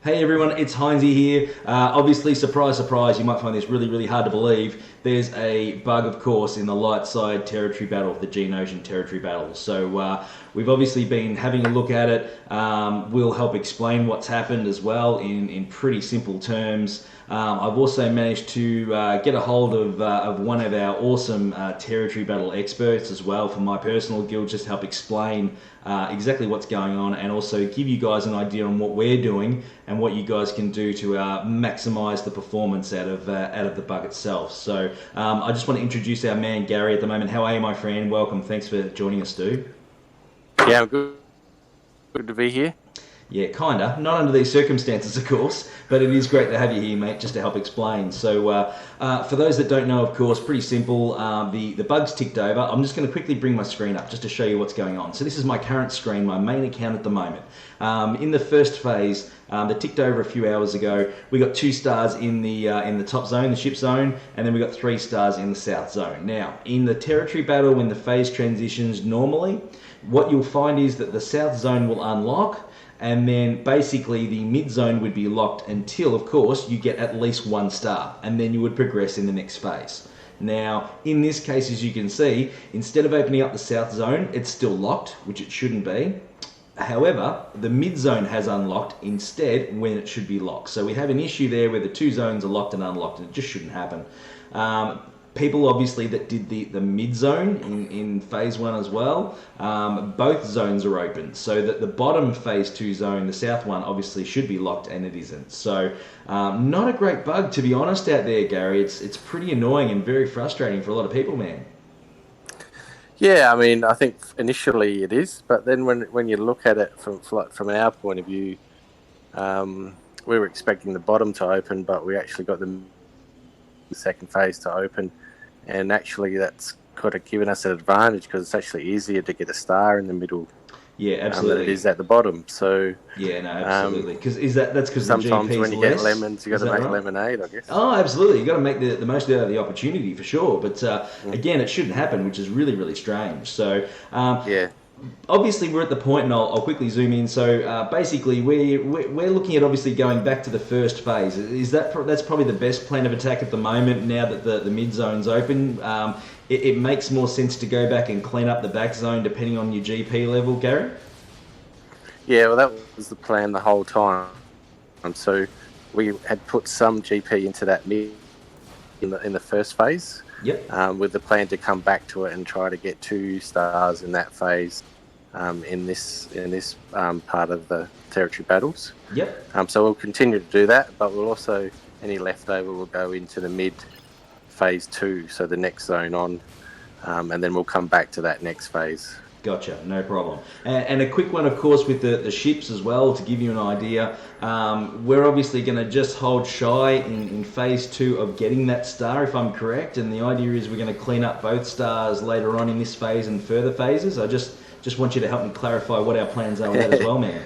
Hey everyone, it's Heinzie here. Obviously, surprise, surprise, you might find this really, really hard to believe. There's a bug, of course, in the light side territory battle, the Geonosian territory battle. So we've obviously been having a look at it. We'll help explain what's happened as well in pretty simple terms. I've also managed to get a hold of one of our awesome territory battle experts as well for my personal guild, just to help explain exactly what's going on and also give you guys an idea on what we're doing and what you guys can do to maximize the performance out of the bug itself. So I just want to introduce our man Gary at the moment. How are you, my friend? Welcome. Thanks for joining us, dude. Yeah, I'm good. Good to be here. Yeah, kinda. Not under these circumstances, of course, but it is great to have you here, mate, just to help explain. So, for those that don't know, of course, pretty simple. The bug's ticked over. I'm just going to quickly bring my screen up just to show you what's going on. So this is my current screen, my main account at the moment. In the first phase, that ticked over a few hours ago, we got 2 stars in the top zone, the ship zone, and then we got 3 stars in the south zone. Now, in the territory battle, when the phase transitions normally, what you'll find is that the south zone will unlock, and then basically the mid zone would be locked until, of course, you get at least 1 star, and then you would progress in the next phase. Now, in this case, as you can see, instead of opening up the south zone, it's still locked, which it shouldn't be. However, the mid zone has unlocked instead when it should be locked. So we have an issue there where the two zones are locked and unlocked, and it just shouldn't happen. People obviously that did the mid zone in phase one as well, both zones are open. So that the bottom phase two zone, the south one, obviously should be locked and it isn't. So not a great bug, to be honest, out there, Gary. It's pretty annoying and very frustrating for a lot of people, man. Yeah, I mean, I think initially it is, but then when you look at it from our point of view, we were expecting the bottom to open, but we actually got the second phase to open, and actually that's could have given us an advantage because it's actually easier to get a star in the middle Yeah, than it absolutely. is at the bottom. So Yeah, no, absolutely. Because that's because the sometimes GP's when you get less. lemons, you Is got to that make right? lemonade, I guess. Oh, absolutely. You got to make the most out of the opportunity for sure. But Mm. again, it shouldn't happen, which is really, really strange. So Yeah, obviously we're at the point, and I'll quickly zoom in. So basically, we're looking at obviously going back to the first phase. Is that's probably the best plan of attack at the moment now that the mid zone's open. It makes more sense to go back and clean up the back zone depending on your GP level, Gary. yeah. Well, that was the plan the whole time. So we had put some GP into that mid in the first phase, Yep. with the plan to come back to it and try to get 2 stars in that phase, in this part of the territory battles. Yep. So we'll continue to do that, but we'll also any leftover will go into the mid phase two, so the next zone on, and then we'll come back to that next phase. Gotcha, no problem. And a quick one, of course, with the ships as well, to give you an idea. We're obviously going to just hold shy in phase two of getting that star, if I'm correct. And the idea is we're going to clean up both stars later on in this phase and further phases. I just want you to help me clarify what our plans are with that as well, man.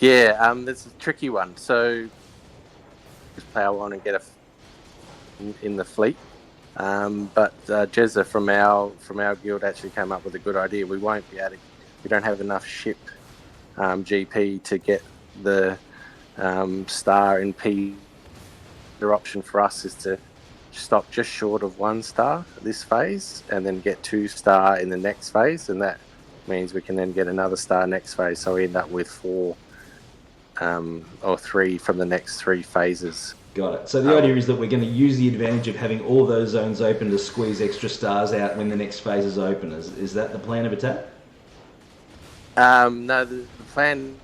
Yeah, that's a tricky one. So just power on and get in the fleet. But Jezza from our guild actually came up with a good idea. We won't be able to. We don't have enough ship GP to get the star in P. The option for us is to stop just short of 1 star this phase, and then get 2 star in the next phase, and that means we can then get another star next phase. So we end up with 4 or 3 from the next 3 phases. Got it. So the idea is that we're going to use the advantage of having all those zones open to squeeze extra stars out when the next phase is open. Is that the plan of attack? No, the plan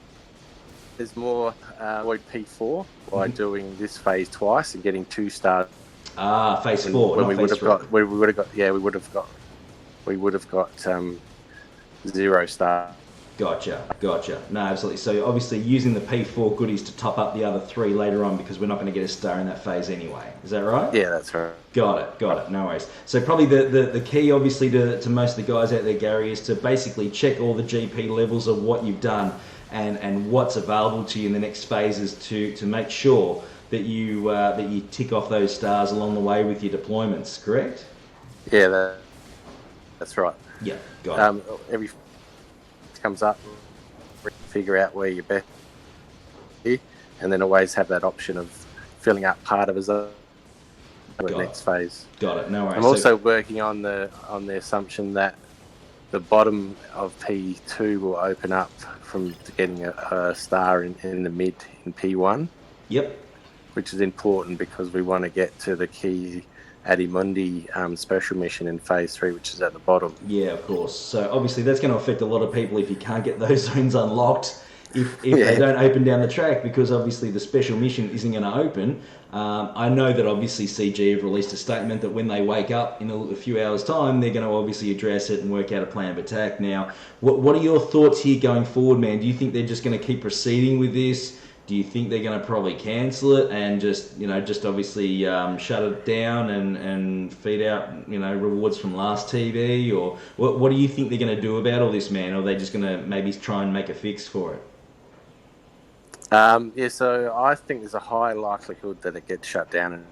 is more avoid P4 by doing this phase twice and getting 2 stars. Ah, phase four, When not we would phase have three. got, we would have got 0 star. Gotcha. No, absolutely. So obviously using the P4 goodies to top up the other 3 later on because we're not going to get a star in that phase anyway. Is that right? Yeah, that's right. Got it. No worries. So probably the key, obviously, to most of the guys out there, Gary, is to basically check all the GP levels of what you've done and what's available to you in the next phases to make sure that you tick off those stars along the way with your deployments. Correct? Yeah, that's right. Yeah. Got it. Every comes up, figure out where you're best. and then always have that option of filling up part of his own the next phase. Got it. No worries. I'm also working on the assumption that the bottom of P2 will open up from getting a star in the mid in P1. Yep. Which is important because we want to get to the key Adimundi special mission in phase 3, which is at the bottom. Yeah, of course. So obviously that's going to affect a lot of people if you can't get those zones unlocked. If they don't open down the track, because obviously the special mission isn't going to open. I know that obviously CG have released a statement that when they wake up in a few hours' time, they're going to obviously address it and work out a plan of attack. Now, what are your thoughts here going forward, man? Do you think they're just going to keep proceeding with this? Do you think they're going to probably cancel it and just obviously shut it down and feed out, rewards from Lsgtb? Or what do you think they're going to do about all this, man? Or are they just going to maybe try and make a fix for it? So I think there's a high likelihood that it gets shut down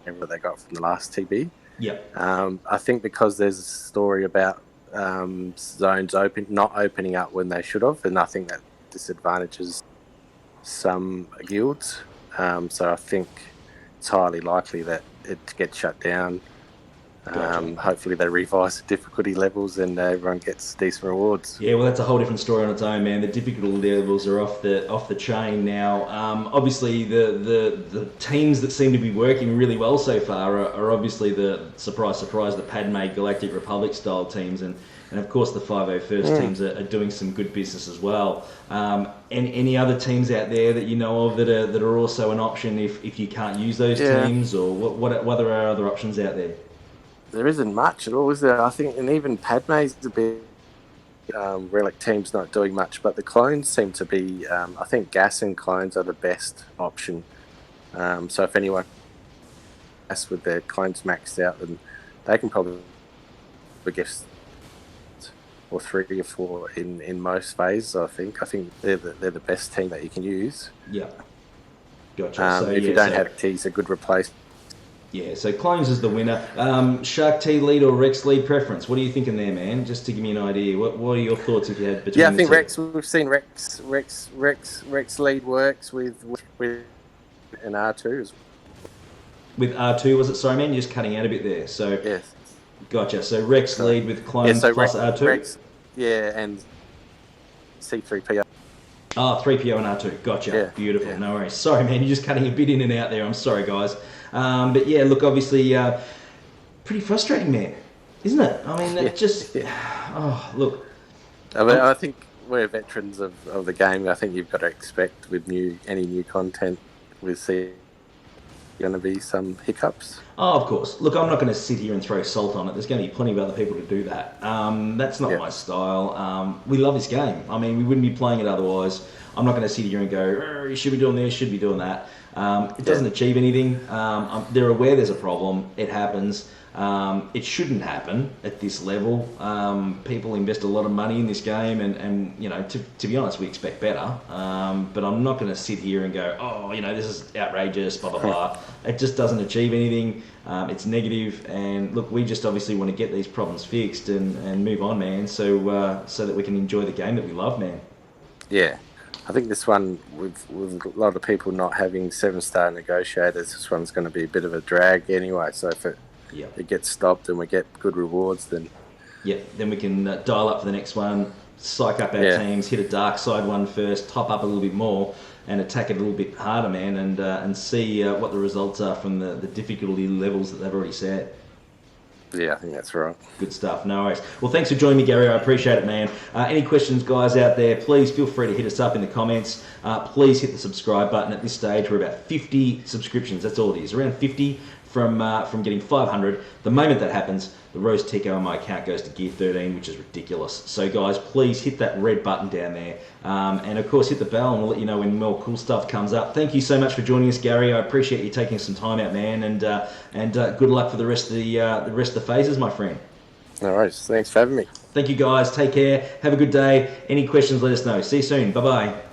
and what they got from the last TB. Yep. I think because there's a story about zones not opening up when they should have, and I think that disadvantages some guilds. So I think it's highly likely that it gets shut down. Gotcha. Hopefully they revise the difficulty levels and everyone gets decent rewards. Yeah, well, that's a whole different story on its own, man. The difficulty levels are off the chain now. Obviously, the teams that seem to be working really well so far are obviously the surprise, the Padme Galactic Republic style teams, and of course the 501st teams are doing some good business as well. And any other teams out there that you know of that are also an option if you can't use those teams, or what are other options out there? There isn't much at all, is there? I think, and even Padme's a bit relic team's not doing much, but the clones seem to be. I think gas and clones are the best option. So if anyone gas with their clones maxed out, then they can probably get or 3 or 4 in most phases. I think they're the best team that you can use. Yeah, gotcha. If you don't have keys, a good replacement. Yeah, so clones is the winner. Shark T lead or Rex lead preference? What are you thinking there, man? Just to give me an idea. What are your thoughts if you had between? Yeah, I think Rex. We've seen Rex lead works with an R2. With R2, was it? Sorry, man, you're just cutting out a bit there. So yes, gotcha. So Rex lead with clones plus R2. Rex, and C3PO. Oh, 3PO and R2. Gotcha. Yeah, beautiful. Yeah. No worries. Sorry, man, you're just cutting a bit in and out there. I'm sorry, guys. But yeah, look, obviously, pretty frustrating, man, isn't it? I mean, it just... Oh, look. I think we're veterans of the game. I think you've got to expect with any new content with going to be some hiccups. Oh, of course. Look, I'm not going to sit here and throw salt on it. There's going to be plenty of other people to do that. That's not my style. We love this game. I mean, we wouldn't be playing it otherwise. I'm not going to sit here and go, you should be doing this, should be doing that. It doesn't achieve anything. They're aware there's a problem. It happens. It shouldn't happen at this level. People invest a lot of money in this game, and to be honest, we expect better. But I'm not going to sit here and go, this is outrageous, blah, blah, blah. It just doesn't achieve anything. It's negative, and look, we just obviously want to get these problems fixed and move on, man, so that we can enjoy the game that we love, man. Yeah. I think this one, with a lot of people not having 7-star negotiators, this one's going to be a bit of a drag anyway. So if it gets stopped and we get good rewards, then... Yeah, then we can dial up for the next one, psych up our teams, hit a dark side one first, top up a little bit more, and attack it a little bit harder, man, and see what the results are from the difficulty levels that they've already set. Yeah, I think that's right. Good stuff. No worries. Well, thanks for joining me, Gary. I appreciate it, man. Any questions, guys, out there, please feel free to hit us up in the comments. Please hit the subscribe button. At this stage, we're about 50 subscriptions. That's all it is. Around 50 from getting 500. The moment that happens, the Rose Tico on my account goes to Gear 13, which is ridiculous. So, guys, please hit that red button down there. And, of course, hit the bell, and we'll let you know when more cool stuff comes up. Thank you so much for joining us, Gary. I appreciate you taking some time out, man. And good luck for the rest of the phases, my friend. No worries. Thanks for having me. Thank you, guys. Take care. Have a good day. Any questions, let us know. See you soon. Bye-bye.